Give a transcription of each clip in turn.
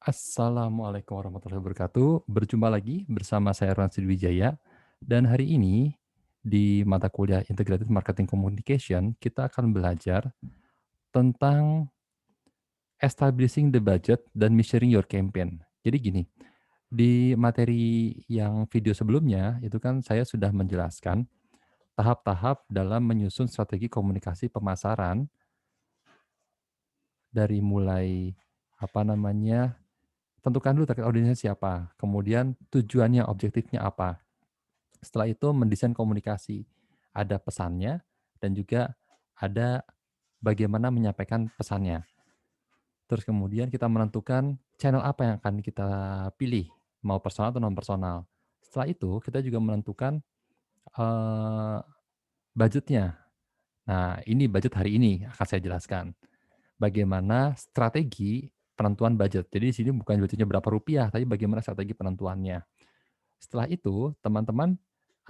Assalamualaikum warahmatullahi wabarakatuh. Berjumpa lagi bersama saya Ron Sriwijaya dan hari ini di mata kuliah Integrated Marketing Communication kita akan belajar tentang establishing the budget dan measuring your campaign. Jadi gini, di materi yang video sebelumnya itu kan saya sudah menjelaskan tahap-tahap dalam menyusun strategi komunikasi pemasaran dari mulai apa namanya, tentukan dulu target audiensnya siapa, kemudian tujuannya, objektifnya apa. Setelah itu mendesain komunikasi, ada pesannya dan juga ada bagaimana menyampaikan pesannya. Terus kemudian kita menentukan channel apa yang akan kita pilih, mau personal atau non personal. Setelah itu kita juga menentukan, eee, budgetnya. Nah, ini budget hari ini akan saya jelaskan. Bagaimana strategi penentuan budget. Jadi di sini bukan budgetnya berapa rupiah, tapi bagaimana strategi penentuannya. Setelah itu teman-teman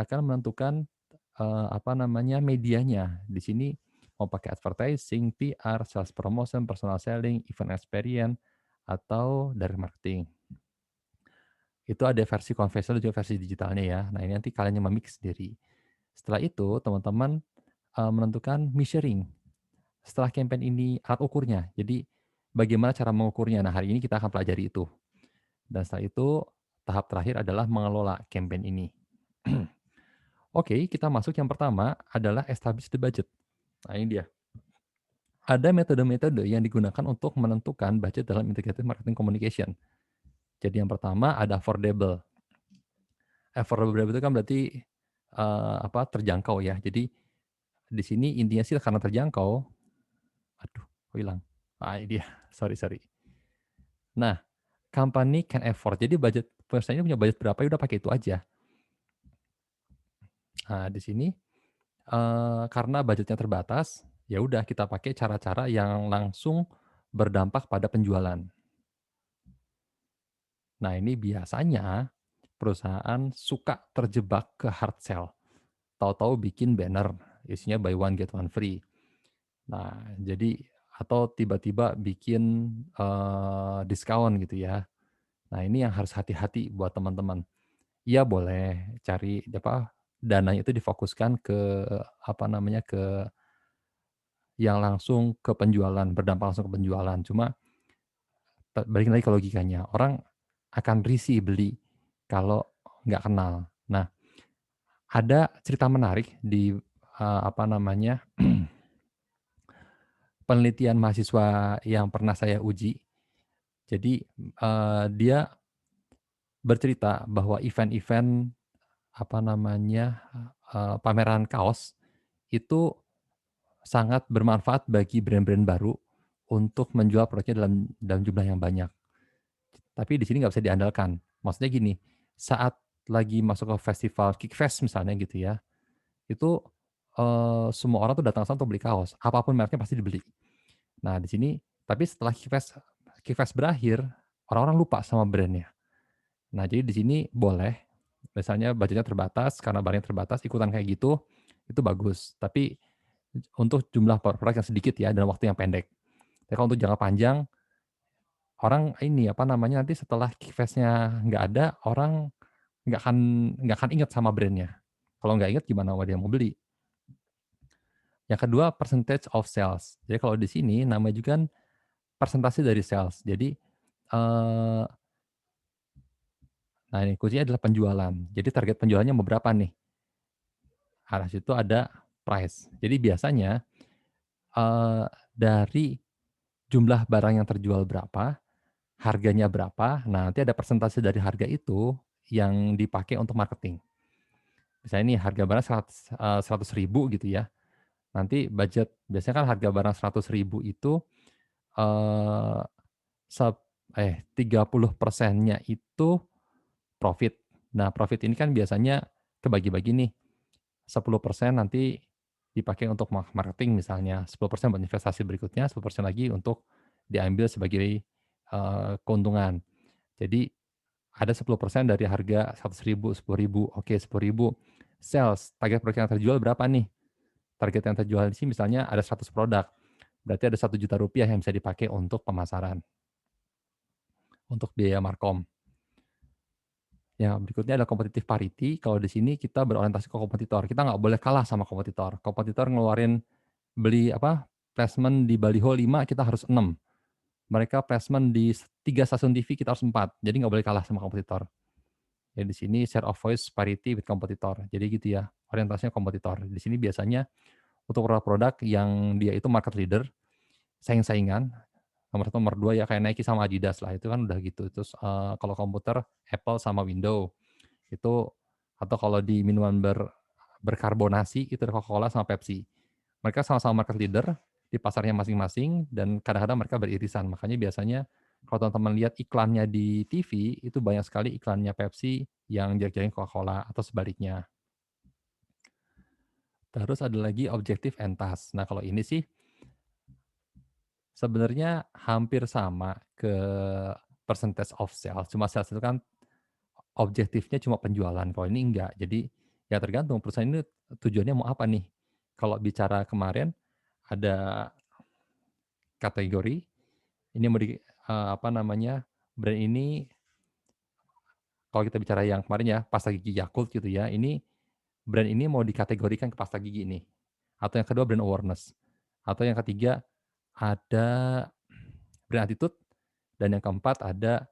akan menentukan, apa namanya, medianya. Di sini mau pakai advertising, PR, sales promotion, personal selling, event experience, atau dari marketing. Itu ada versi konvensional dan juga versi digitalnya ya. Nah, ini nanti kalian yang memix sendiri. Setelah itu teman-teman, menentukan measuring. Setelah campaign ini alat ukurnya. Jadi bagaimana cara mengukurnya. Nah, hari ini kita akan pelajari itu. Dan setelah itu tahap terakhir adalah mengelola campaign ini. Oke, kita masuk yang pertama adalah establish the budget. Nah, ini dia. Ada metode-metode yang digunakan untuk menentukan budget dalam integrated marketing communication. Jadi yang pertama ada affordable. Affordable itu kan berarti, apa, terjangkau ya. Jadi di sini intinya sih karena terjangkau. Aduh, kok hilang? Ah, ini dia, sorry sorry. Nah, company can afford. Jadi budget perusahaan ini punya budget berapa, ya udah pakai itu aja. Nah, di sini, karena budgetnya terbatas, ya udah kita pakai cara-cara yang langsung berdampak pada penjualan. Nah, ini biasanya perusahaan suka terjebak ke hard sell. Tahu-tahu bikin banner, isinya buy one get one free. Nah, jadi atau tiba-tiba bikin, diskon gitu ya. Nah, ini yang harus hati-hati buat teman-teman. Iya boleh cari apa, dananya itu difokuskan ke, apa namanya, ke yang langsung ke penjualan, berdampak langsung ke penjualan. Cuma balik lagi ke logikanya, orang akan risih beli kalau nggak kenal. Nah, ada cerita menarik di, apa namanya, penelitian mahasiswa yang pernah saya uji. Jadi, dia bercerita bahwa event-event, apa namanya, pameran kaos itu sangat bermanfaat bagi brand-brand baru untuk menjual produknya dalam dalam jumlah yang banyak. Tapi di sini nggak bisa diandalkan. Maksudnya gini, saat lagi masuk ke festival Kickfest misalnya gitu ya, itu, semua orang tuh datang ke sana untuk beli kaos, apapun mereknya pasti dibeli. Nah di sini tapi setelah Kickfest berakhir, orang-orang lupa sama brand-nya. Nah jadi di sini boleh, misalnya budgetnya terbatas, karena barangnya terbatas, ikutan kayak gitu, itu bagus. Tapi untuk jumlah produk yang sedikit ya, dalam waktu yang pendek. Tapi kalau untuk jangka panjang, orang ini, apa namanya, nanti setelah Kickfest-nya nggak ada, orang nggak akan nggak akan inget sama brand-nya. Kalau nggak inget gimana dia mau beli? Yang kedua, percentage of sales. Jadi kalau di sini namanya juga kan persentase dari sales. Jadi, nah ini kuncinya adalah penjualan. Jadi target penjualannya mau berapa nih? Nah, situ ada price. Jadi biasanya, dari jumlah barang yang terjual berapa, harganya berapa, nah nanti ada persentase dari harga itu yang dipakai untuk marketing. Misalnya nih harga barang 100.000 gitu ya, nanti budget biasanya kan harga barang 100.000 itu, eee, sep 30%-nya itu profit. Nah profit ini kan biasanya kebagi-bagi nih, 10% nanti dipakai untuk marketing misalnya, 10% buat investasi berikutnya, 10% lagi untuk diambil sebagai, keuntungan. Jadi ada 10% dari harga 100.000, 10.000, oke 10.000. Sales, target produk yang terjual berapa nih? Target yang terjual di sini misalnya ada 100 produk, berarti ada 1 juta rupiah yang bisa dipakai untuk pemasaran. untuk biaya markom. Yang berikutnya adalah competitive parity, kalau di sini kita berorientasi ke kompetitor, kita nggak boleh kalah sama kompetitor. Kompetitor ngeluarin placement di baliho 5, kita harus 6. Mereka placement di 3 stasiun TV, kita harus 4. Jadi nggak boleh kalah sama kompetitor. Ya di sini share of voice parity with kompetitor. Jadi gitu ya, orientasinya kompetitor. Di sini biasanya untuk produk-produk yang dia itu market leader, saing-saingan, nomor 1, nomor 2 ya kayak Nike sama Adidas lah, itu kan udah gitu. Terus, kalau komputer Apple sama Windows, itu atau kalau di minuman berkarbonasi itu Coca-Cola sama Pepsi. Mereka sama-sama market leader di pasarnya masing-masing dan kadang-kadang mereka beririsan. Makanya biasanya kalau teman-teman lihat iklannya di TV, itu banyak sekali iklannya Pepsi yang jelek-jelekin Coca-Cola atau sebaliknya. Terus ada lagi objective and task. Nah, kalau ini sih sebenarnya hampir sama ke percentage of sales, cuma sales itu kan objektifnya cuma penjualan, kalau ini enggak. Jadi, ya tergantung perusahaan ini tujuannya mau apa nih. Kalau bicara kemarin ada kategori, ini mau apa namanya, brand ini kalau kita bicara yang kemarin ya, pasta gigi Yakult gitu ya, ini brand ini mau dikategorikan ke pasta gigi nih. Atau yang kedua brand awareness. Atau yang ketiga ada brand attitude dan yang keempat ada,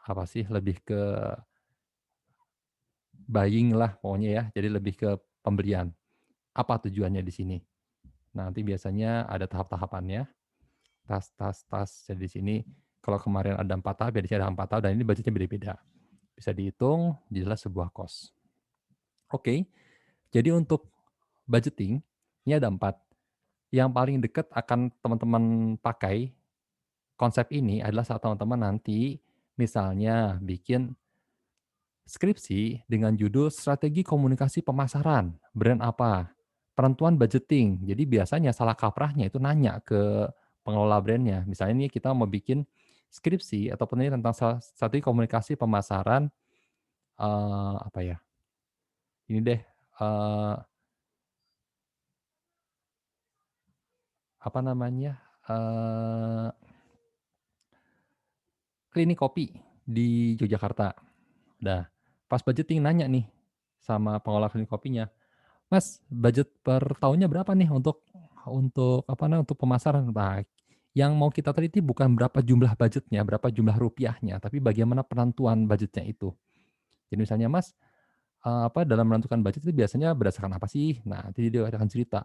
apa sih, lebih ke buying lah pokoknya ya, jadi lebih ke pembelian. Apa tujuannya di sini? Nanti biasanya ada tahap-tahapannya, tas. Jadi di sini kalau kemarin ada 4 tahap, ya di sini ada 4 tahap dan ini budgetnya beda-beda. Bisa dihitung, jadilah sebuah cost. Oke, jadi untuk budgeting, ini ada 4. Yang paling dekat akan teman-teman pakai konsep ini adalah saat teman-teman nanti misalnya bikin skripsi dengan judul Strategi Komunikasi Pemasaran, brand apa, penentuan budgeting. Jadi biasanya salah kaprahnya itu nanya ke pengelola brandnya. Misalnya nih kita mau bikin skripsi atau penelitian tentang strategi komunikasi pemasaran, apa ya, ini deh, apa namanya, eee, klinik kopi di Yogyakarta. Nah, pas budgeting nanya nih sama pengelola klinik kopinya, "Mas, budget per tahunnya berapa nih untuk apa namanya, untuk pemasaran?" Nah, yang mau kita teliti bukan berapa jumlah budgetnya, berapa jumlah rupiahnya, tapi bagaimana penentuan budgetnya itu. Jadi misalnya, "Mas, apa, dalam menentukan budget itu biasanya berdasarkan apa sih?" Nah, nanti dia akan cerita,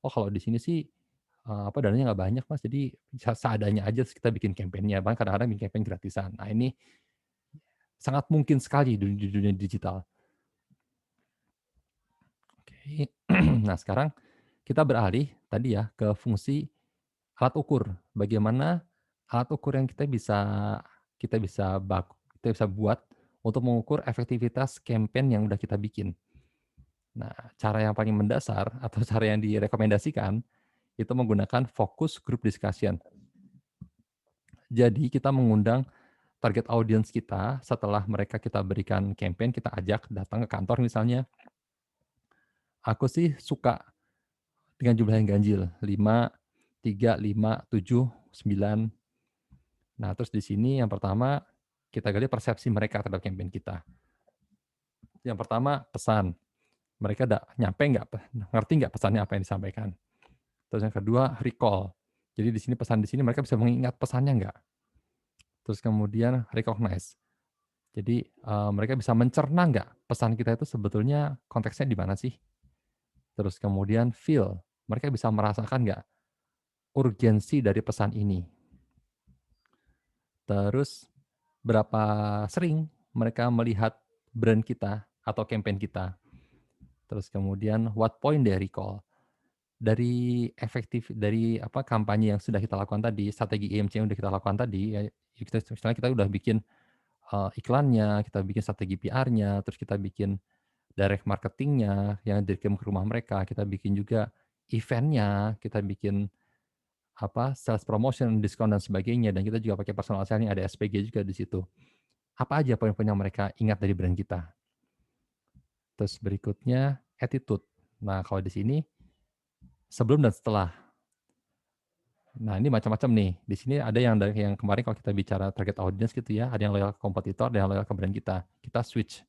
"Oh, kalau di sini sih, apa, dananya nggak banyak Mas, jadi seadanya aja terus kita bikin campaign-nya." Bahkan kadang-kadang bikin campaign gratisan. Nah, ini sangat mungkin sekali di dunia digital. Oke. Nah, sekarang kita beralih tadi ya ke fungsi alat ukur. Bagaimana alat ukur yang kita bisa kita bisa buat untuk mengukur efektivitas campaign yang udah kita bikin. Nah, cara yang paling mendasar atau cara yang direkomendasikan itu menggunakan focus group discussion. Jadi kita mengundang target audience kita setelah mereka kita berikan campaign, kita ajak datang ke kantor misalnya, "Aku sih suka dengan jumlah yang ganjil, 5, 3, 5, 7, 9." Nah, terus di sini yang pertama, kita gali persepsi mereka terhadap campaign kita. Yang pertama, pesan. Mereka nyampe nggak, ngerti nggak pesannya apa yang disampaikan. Terus yang kedua, recall. Jadi di sini pesan di sini mereka bisa mengingat pesannya nggak. Terus kemudian recognize. Jadi, mereka bisa mencerna nggak pesan kita itu sebetulnya konteksnya di mana sih. Terus kemudian feel, mereka bisa merasakan nggak urgensi dari pesan ini. Terus berapa sering mereka melihat brand kita atau campaign kita. Terus kemudian what point they recall. Dari apa, kampanye yang sudah kita lakukan tadi, strategi IMC yang sudah kita lakukan tadi, ya misalnya kita udah bikin, iklannya, kita bikin strategi PR-nya, terus kita bikin direct marketing-nya yang dikirim ke rumah mereka, kita bikin juga event-nya, kita bikin apa, sales promotion, diskon dan sebagainya, dan kita juga pakai personal selling, ada SPG juga di situ. Apa aja poin-poin yang mereka ingat dari brand kita? Terus berikutnya attitude. Nah, kalau di sini sebelum dan setelah. Nah, ini macam-macam nih. Di sini ada yang dari yang kemarin kalau kita bicara target audience gitu ya, ada yang loyal ke kompetitor, ada yang loyal ke brand kita. Kita switch,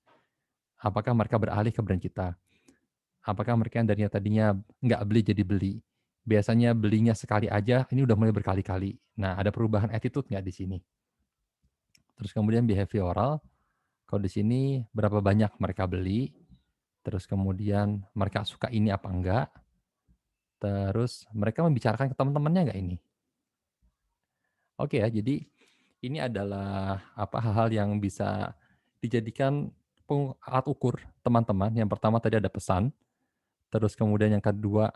apakah mereka beralih ke brand kita? Apakah mereka yang tadinya nggak beli jadi beli? Biasanya belinya sekali aja, ini udah mulai berkali-kali. Nah, ada perubahan attitude nggak di sini? Terus kemudian behavioral, kalau di sini berapa banyak mereka beli, terus kemudian mereka suka ini apa enggak, terus mereka membicarakan ke teman-temannya nggak ini? Oke ya, jadi ini adalah hal-hal yang bisa dijadikan alat ukur teman-teman. Yang pertama tadi ada pesan, terus kemudian yang kedua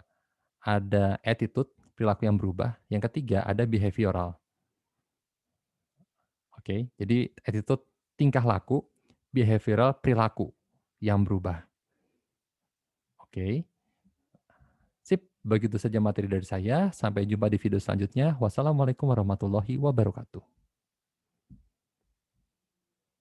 ada attitude, perilaku yang berubah, yang ketiga ada behavioral. Oke, jadi attitude tingkah laku, behavioral perilaku yang berubah. Oke, sip, begitu saja materi dari saya. Sampai jumpa di video selanjutnya. Wassalamualaikum warahmatullahi wabarakatuh.